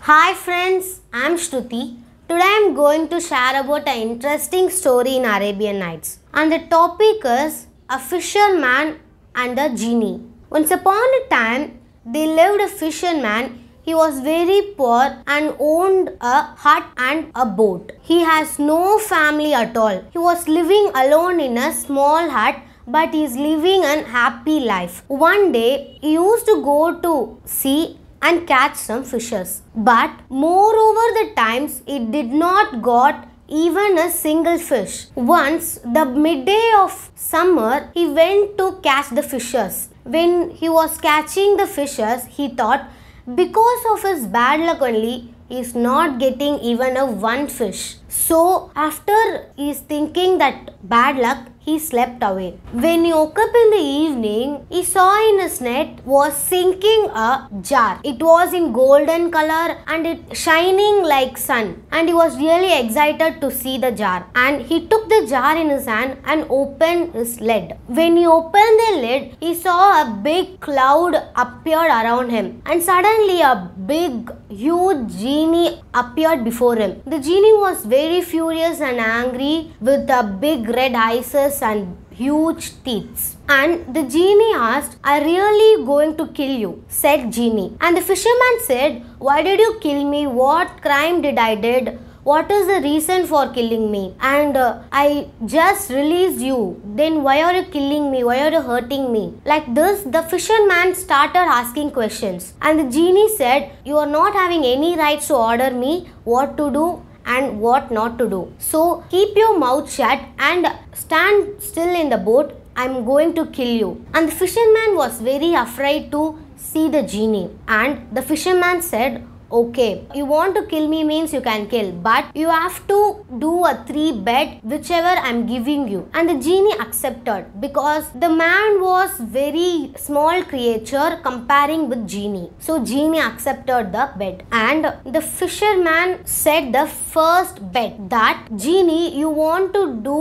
Hi friends, I'm Shruti. Today I'm going to share about an interesting story in Arabian Nights. And the topic is a fisherman and a genie. Once upon a time, there lived a fisherman. He was very poor and owned a hut and a boat. He has no family at all. He was living alone in a small hut, but he is living a happy life. One day, he used to go to sea and catch some fishes. But moreover the times it did not got even a single fish. Once the midday of summer he went to catch the fishes. When he was catching the fishes he thought because of his bad luck only he is not getting even a one fish. So after he is thinking that bad luck, he slept away. When he woke up in the evening, he saw in his net was sinking a jar. It was in golden color and it shining like sun. And he was really excited to see the jar. And he took the jar in his hand and opened his lid. When he opened the lid, he saw a big cloud appeared around him. And suddenly a big, huge genie appeared before him. The genie was very furious and angry with the big red eyes and huge teeth. And the genie asked, "Are really going to kill you?" said genie. And the fisherman said, "Why did you kill me? What crime did I did? What is the reason for killing me? And I just released you. Then why are you killing me? Why are you hurting me?" Like this, the fisherman started asking questions. And the genie said, "You are not having any rights to order me what to do and what not to do. So keep your mouth shut and stand still in the boat. I'm going to kill you." And the fisherman was very afraid to see the genie. And the fisherman said, "Okay, you want to kill me means you can kill, but you have to do a 3 bet whichever I'm giving you." And the genie accepted because the man was very small creature comparing with genie. So genie accepted the bet. And the fisherman said the first bet that, "Genie, you want to do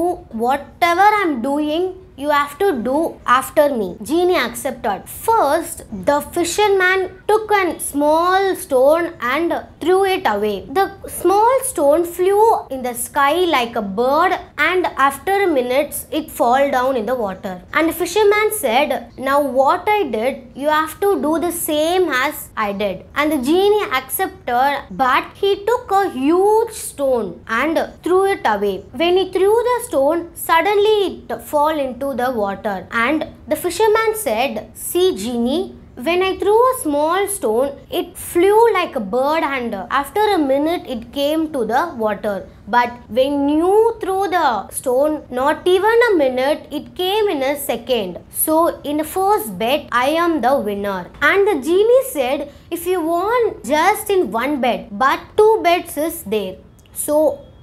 whatever I'm doing, you have to do after me." Genie accepted. First, the fisherman took a small stone and threw it away. The small stone flew in the sky like a bird, and after minutes it fell down in the water. And the fisherman said, "Now what I did, you have to do the same as I did." And the genie accepted, but he took a huge stone and threw it away. When he threw the stone, suddenly it fell into the water. And the fisherman said, "See, genie, when I threw a small stone, it flew like a bird, and after a minute it came to the water. But when you threw the stone, not even a minute, it came in a second. So in the first bet, I am the winner." And the genie said, "If you want just in one bet, but 2 bets is there. So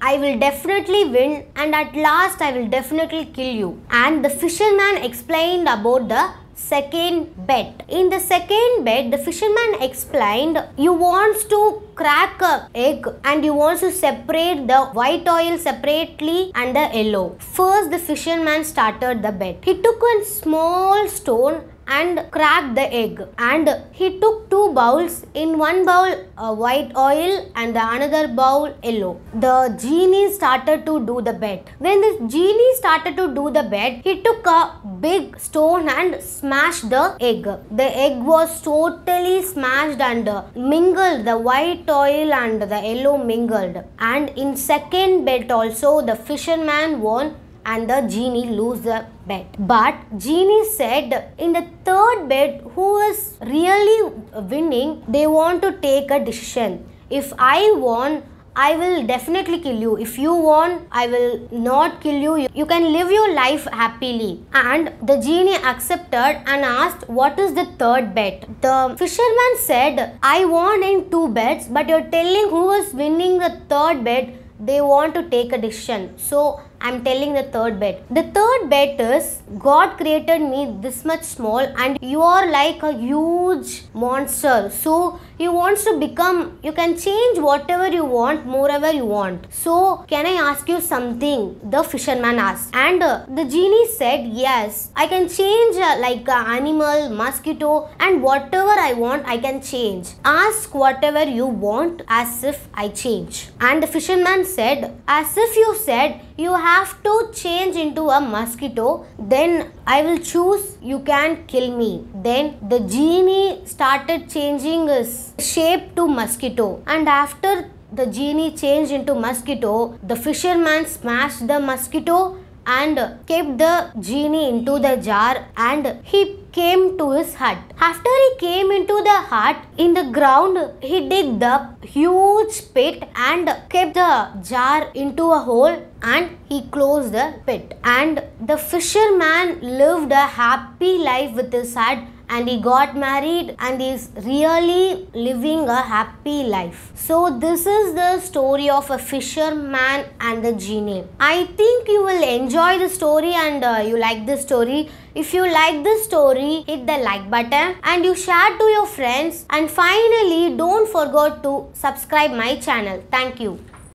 I will definitely win, and at last I will definitely kill you." And the fisherman explained about the second bet. In the second bet, the fisherman explained, "You want to crack a egg and you want to separate the white oil separately and the yellow." First, the fisherman started the bet. He took a small stone and cracked the egg, and he took 2 bowls. In one bowl white oil and the another bowl yellow. The genie started to do the bet. When the genie started to do the bet, he took a big stone and smashed the egg. The egg was totally smashed and mingled. The white oil and the yellow mingled. And in second bet also the fisherman won and the genie lose the bet. But genie said, in the third bet, who is really winning, they want to take a decision. If I won, I will definitely kill you. If you won, I will not kill you. You can live your life happily. And the genie accepted and asked, "What is the third bet?" The fisherman said, "I won in 2 bets, but you're telling who is winning the third bet. They want to take a decision. So I'm telling the third bet. The third bet is God created me this much small and you are like a huge monster. So you want to become, you can change whatever you want, moreover you want. So can I ask you something? The fisherman asked. And the genie said, yes, I can change like an animal, mosquito, and whatever I want, I can change. Ask whatever you want as if I change. And the fisherman said, as if you said, you have to change into a mosquito, then I will choose, you can kill me. Then the genie started changing his shape to mosquito, and after the genie changed into mosquito, the fisherman smashed the mosquito and kept the genie into the jar, and he came to his hut. After he came into the hut, in the ground he did the huge pit and kept the jar into a hole, and he closed the pit. And the fisherman lived a happy life with his hut, and he got married and is really living a happy life. So this is the story of a fisherman and the genie. I think you will enjoy the story and you like the story. If you like this story, hit the like button and you share to your friends. And finally, don't forget to subscribe my channel. Thank you.